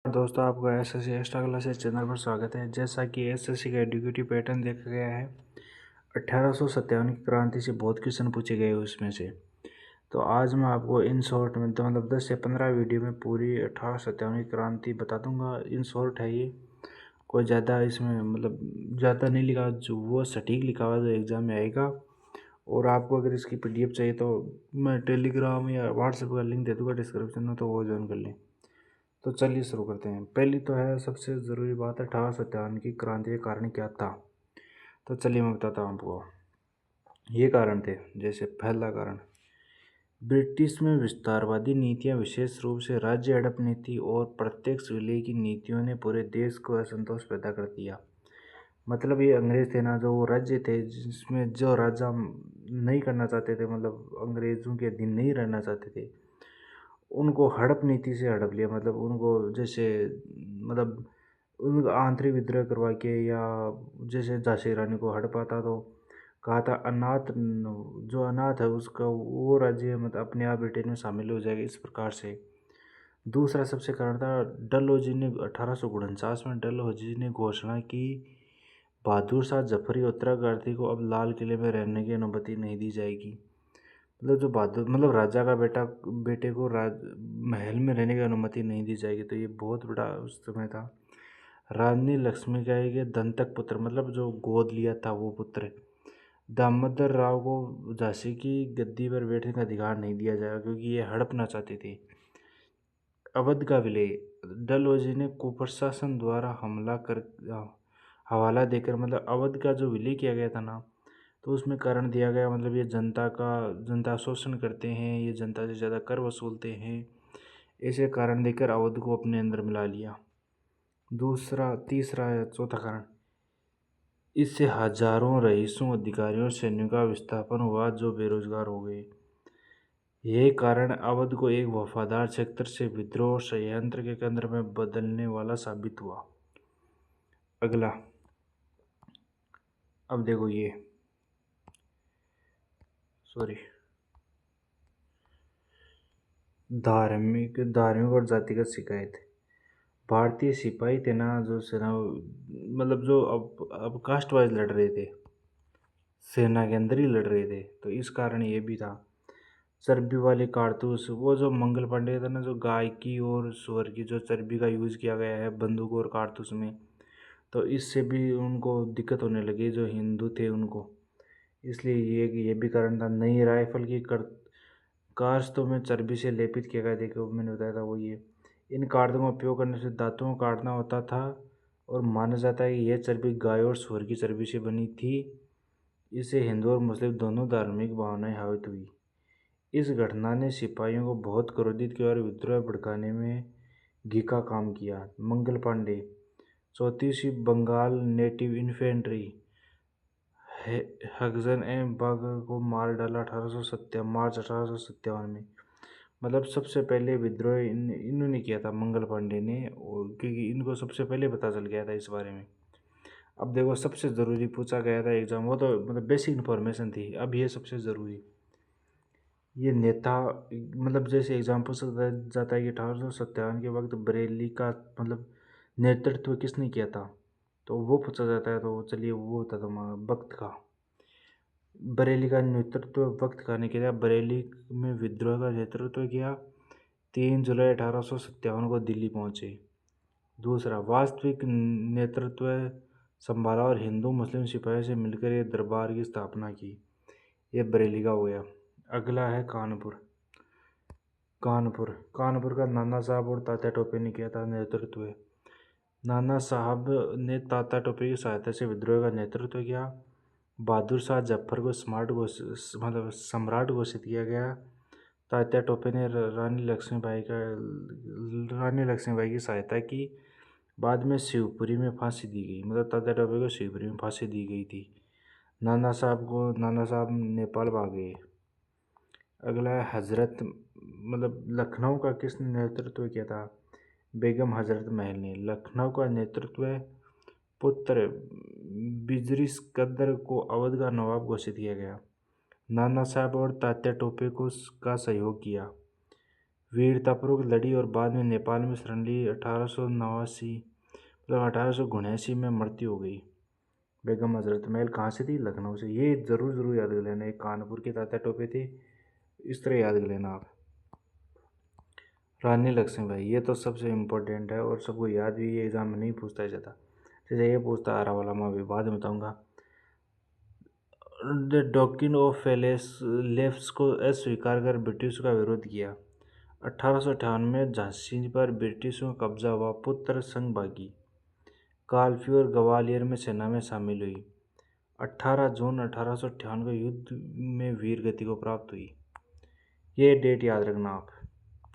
दोस्तों, आपका SSC extra classes channel पर स्वागत है। जैसा कि एसएससी का एडुकेटिव पैटर्न देखा गया है, 1857 की क्रांति से बहुत क्वेश्चन पूछे गए उसमें से। तो आज मैं आपको इन शॉर्ट में तो 10 से 15 वीडियो में पूरी 1857 की क्रांति बता दूंगा। इन शॉर्ट है ये, कोई ज़्यादा इसमें ज़्यादा नहीं लिखा, जो वो सटीक लिखा हुआ जो एग्ज़ाम में आएगा। और आपको अगर इसकी पीडीएफ चाहिए तो मैं टेलीग्राम या व्हाट्सएप का लिंक दे दूँगा डिस्क्रिप्शन में, तो वो ज्वाइन कर लें। तो चलिए शुरू करते हैं। पहली तो है सबसे ज़रूरी बात है 1857 की क्रांति का कारण क्या था। तो चलिए मैं बताता हूँ आपको। ये कारण थे, जैसे पहला कारण, ब्रिटिश में विस्तारवादी नीतियाँ, विशेष रूप से राज्य हड़प नीति और प्रत्यक्ष विलय की नीतियों ने पूरे देश को असंतोष पैदा कर दिया। मतलब ये अंग्रेज थे ना, जो वो राज्य थे जिसमें जो राजा नहीं करना चाहते थे, मतलब अंग्रेज़ों के अधीन नहीं रहना चाहते थे, उनको हड़प नीति से हड़प लिया। मतलब उनको जैसे मतलब उनको आंतरिक विद्रोह करवा के, या जैसे झांसी रानी को हड़पा था तो कहा था अनाथ जो अनाथ है उसका वो राज्य मतलब अपने आप ब्रिटेन में शामिल हो जाएगा, इस प्रकार से। दूसरा सबसे कारण था डलहौजी ने 1849 में डलहौजी ने घोषणा की, बहादुर शाह जफरी उत्तरागार्थी को अब लाल किले में रहने की अनुमति नहीं दी जाएगी। मतलब जो बहादुर मतलब राजा का बेटे को महल में रहने की अनुमति नहीं दी जाएगी। तो ये बहुत बड़ा उस समय था। रानी लक्ष्मीबाई के दंतक पुत्र, मतलब जो गोद लिया था वो पुत्र दामोदर राव को झांसी की गद्दी पर बैठने का अधिकार नहीं दिया जाएगा, क्योंकि ये हड़पना चाहते थे। अवध का विलय, डलहौजी ने कुप्रशासन द्वारा हवाला देकर, मतलब अवध का जो विलय किया गया था ना, तो उसमें कारण दिया गया, मतलब ये जनता शोषण करते हैं, ये जनता से ज़्यादा कर वसूलते हैं, ऐसे कारण देकर अवध को अपने अंदर मिला लिया। तीसरा या चौथा कारण, इससे हजारों रईसों, अधिकारियों और सैनिकों का विस्थापन हुआ जो बेरोजगार हो गए। यही कारण अवध को एक वफादार क्षेत्र से विद्रोह और षड्यंत्र के केंद्र में बदलने वाला साबित हुआ। अगला, अब देखो ये धार्मिक और जातिगत शिकायत। भारतीय सिपाही थे ना, जो सेना मतलब जो अब कास्ट वाइज लड़ रहे थे, सेना के अंदर ही लड़ रहे थे, तो इस कारण ये भी था। चर्बी वाले कारतूस, वो जो मंगल पांडे था ना, जो गाय की और सुअर की जो चर्बी का यूज़ किया गया है बंदूक और कारतूस में, तो इससे भी उनको दिक्कत होने लगी जो हिंदू थे उनको। इसलिए ये भी कारण था। नई राइफल की कास्तों में चर्बी से लेपित किया गया, देखो मैंने बताया था वो ये। इन कार्डों का उपयोग करने से दांतों को काटना होता था, और माना जाता है कि यह चर्बी गाय और सूअर की चर्बी से बनी थी। इससे हिंदू और मुस्लिम दोनों धार्मिक भावनाएं हावित हुई। इस घटना ने सिपाहियों को बहुत क्रोधित किया और विद्रोह भड़काने में घी का काम किया। मंगल पांडे, 34वीं बंगाल नेटिव इन्फेंट्री हगजन एम बाग को मार डाला मार्च 1857 में। मतलब सबसे पहले विद्रोह इन्होंने किया था, मंगल पांडे ने, क्योंकि इनको सबसे पहले पता चल गया था इस बारे में। अब देखो सबसे ज़रूरी पूछा गया था एग्जाम, वो तो मतलब बेसिक इन्फॉर्मेशन थी। अब ये सबसे ज़रूरी, ये नेता, मतलब जैसे एग्जाम पूछा जाता है कि 1857 के वक्त बरेली का मतलब नेतृत्व किसने किया था, तो वो पूछा जाता है। तो चलिए वो बता दूँ, वक्त का बरेली का नेतृत्व वक्त का ने किया। बरेली में विद्रोह का नेतृत्व किया। 3 जुलाई 1857 को दिल्ली पहुंचे। दूसरा, वास्तविक नेतृत्व संभाला और हिंदू मुस्लिम सिपाहियों से मिलकर ये दरबार की स्थापना की। ये बरेली का हो गया। अगला है कानपुर। कानपुर का नाना साहब और तात्या टोपे ने किया था नेतृत्व। नाना साहब ने तात्या टोपे की सहायता से विद्रोह का नेतृत्व किया। बहादुर शाह जफर को सम्राट घोषित किया गया। तात्या टोपे ने रानी लक्ष्मीबाई की सहायता की। बाद में शिवपुरी में फांसी दी गई, मतलब तात्या टोपे को शिवपुरी में फांसी दी गई थी। नाना साहब नेपाल भाग गए। अगला है हजरत, मतलब लखनऊ का किसने नेतृत्व किया था? बेगम हजरत महल ने। लखनऊ का नेतृत्व पुत्र बिजरी सिकंदर को अवध का नवाब घोषित किया गया। नाना साहब और तात्या टोपे को का सहयोग किया। वीरतापूर्वक लड़ी और बाद में नेपाल में शरण ली। 1879 में मृत्यु हो गई। बेगम हजरत महल कहाँ से थी? लखनऊ से। ये ज़रूर ज़रूर याद कर लेना, एक कानपुर के तात्या टोपे थे, इस तरह याद कर लेना आप। रानी लक्ष्मीबाई, ये तो सबसे इम्पोर्टेंट है और सबको याद भी, ये एग्जाम में नहीं पूछता है ज़्यादा। जैसे ये पूछता आ रहा वाला, मैं अभी बाद में बताऊँगा। द डॉक्ट्रिन ऑफ लेफ्स को अस्वीकार कर ब्रिटिश का विरोध किया। 1858 में झांसी पर ब्रिटिशों का कब्जा हुआ। पुत्र संग भागी। कालपी और ग्वालियर में सेना में शामिल हुई। 18 जून 1858 को युद्ध में वीर गति को प्राप्त हुई। ये डेट याद रखना आप,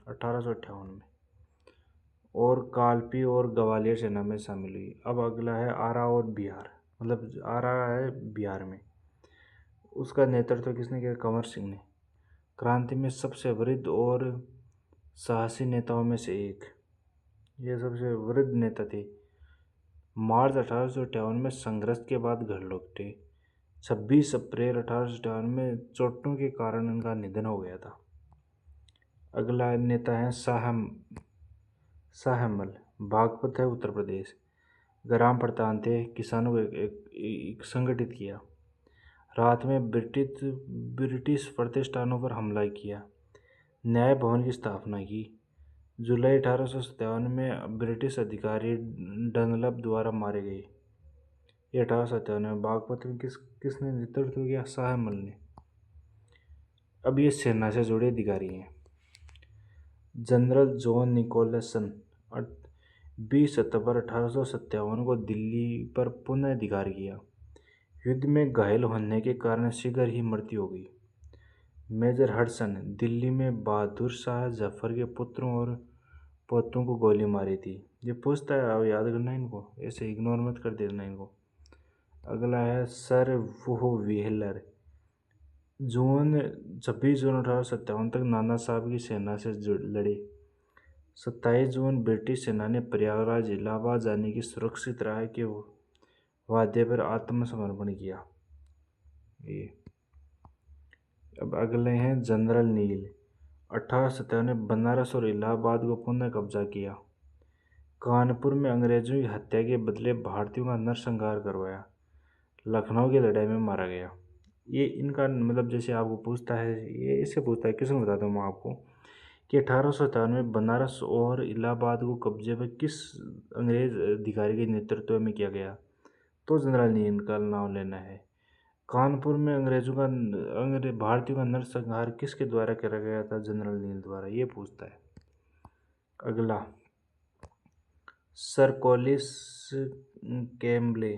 1858 में। और कालपी और ग्वालियर सेना में शामिल हुई। अब अगला है आरा और बिहार, मतलब आरा है बिहार में। उसका नेतृत्व किसने किया? कंवर सिंह ने। क्रांति में सबसे वृद्ध और साहसी नेताओं में से एक, ये सबसे वृद्ध नेता थे। मार्च 1858 में संघर्ष के बाद घर लौटे। 26 अप्रैल 1858 में चोटों के कारण इनका निधन हो गया था। अगला नेता है शाहमल, बागपत है उत्तर प्रदेश। ग्राम प्रधान थे, किसानों को एक संगठित किया। रात में ब्रिटिश प्रतिष्ठानों पर हमला किया। न्याय भवन की स्थापना की। जुलाई 1857 में ब्रिटिश अधिकारी डनलप द्वारा मारे गए। ये 1857 में। बागपत में किसने नेतृत्व किया? शाहमल ने। अब ये सेना से जुड़े अधिकारी हैं। जनरल जॉन निकोलसन 20 सितंबर 1857 को दिल्ली पर पुनः अधिकार किया। युद्ध में घायल होने के कारण शीघ्र ही मृत्यु हो गई। मेजर हडसन दिल्ली में बहादुर शाह जफर के पुत्रों और पोतों को गोली मारी थी। ये पूछता है, आप याद करना इनको, ऐसे इग्नोर मत कर देना इनको। अगला है सर वो व्हीलर, 26 जून 1857 तक नाना साहब की सेना से लड़े। 27 जून ब्रिटिश सेना ने प्रयागराज इलाहाबाद जाने की सुरक्षित राह के वादे पर आत्मसमर्पण किया। ये अब अगले हैं जनरल नील, 1857 में बनारस और इलाहाबाद को पुनः कब्जा किया। कानपुर में अंग्रेजों की हत्या के बदले भारतीयों का नरसंहार करवाया। लखनऊ की लड़ाई में मारा गया। ये इनका मतलब जैसे आपको पूछता है, ये इससे पूछता है, किसने बताता हूँ मैं आपको कि 1857 में बनारस और इलाहाबाद को कब्जे पर किस अंग्रेज अधिकारी के नेतृत्व में किया गया? तो जनरल नील का नाम लेना है। कानपुर में भारतीयों का नरसंहार किसके द्वारा करा गया था? जनरल नील द्वारा। ये पूछता है। अगला सर कॉलिस कैम्बले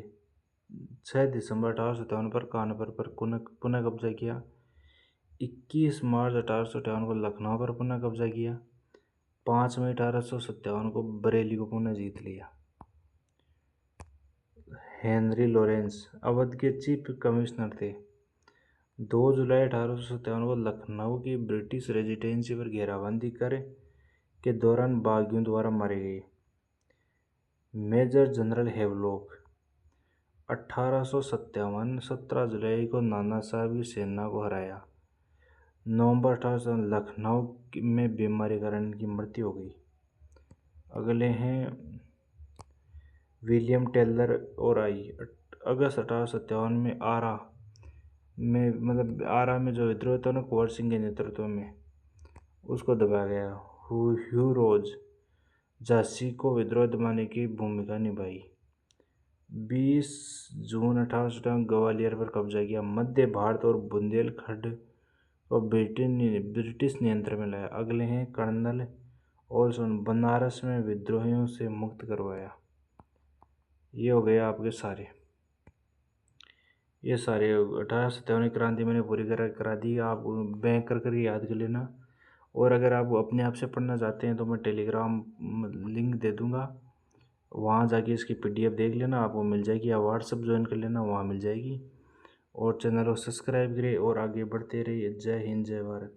6 दिसंबर 1857 पर कानपुर पर पुनः कब्जा किया। 21 मार्च 1858 को लखनऊ पर पुनः कब्जा किया। 5 मई 1857 को बरेली को पुनः जीत लिया। हेनरी लॉरेंस अवध के चीफ कमिश्नर थे। 2 जुलाई 1857 को लखनऊ की ब्रिटिश रेजिडेंसी पर घेराबंदी के दौरान बागियों द्वारा मारे गए। मेजर जनरल हेवलॉक 1857 17 जुलाई को नाना साहब की सेना को हराया। नवंबर 1857 लखनऊ में बीमारी के कारण इनकी मृत्यु हो गई। अगले हैं विलियम टेलर और आई। अगस्त 1857 में आरा में जो विद्रोह था ना कुंवर सिंह के नेतृत्व में, उसको दबाया गया। ह्यू रोज झांसी को विद्रोह दबाने की भूमिका निभाई। 20 जून 1857 ग्वालियर पर कब्जा किया। मध्य भारत और बुंदेलखंड को ब्रिटिश नियंत्रण में लाया। अगले हैं कर्नल ओल्सन, बनारस में विद्रोहियों से मुक्त करवाया। ये हो गए आपके सारे, ये सारे 1857 क्रांति मैंने पूरी करा दी। आप बैंक कर याद कर लेना। और अगर आप अपने आप से पढ़ना चाहते हैं तो मैं टेलीग्राम लिंक दे दूँगा, वहाँ जाके इसकी PDF देख लेना, आपको मिल जाएगी। या व्हाट्सअप ज्वाइन कर लेना, वहाँ मिल जाएगी। और चैनल को सब्सक्राइब करें और आगे बढ़ते रहिए। जय हिंद, जय भारत।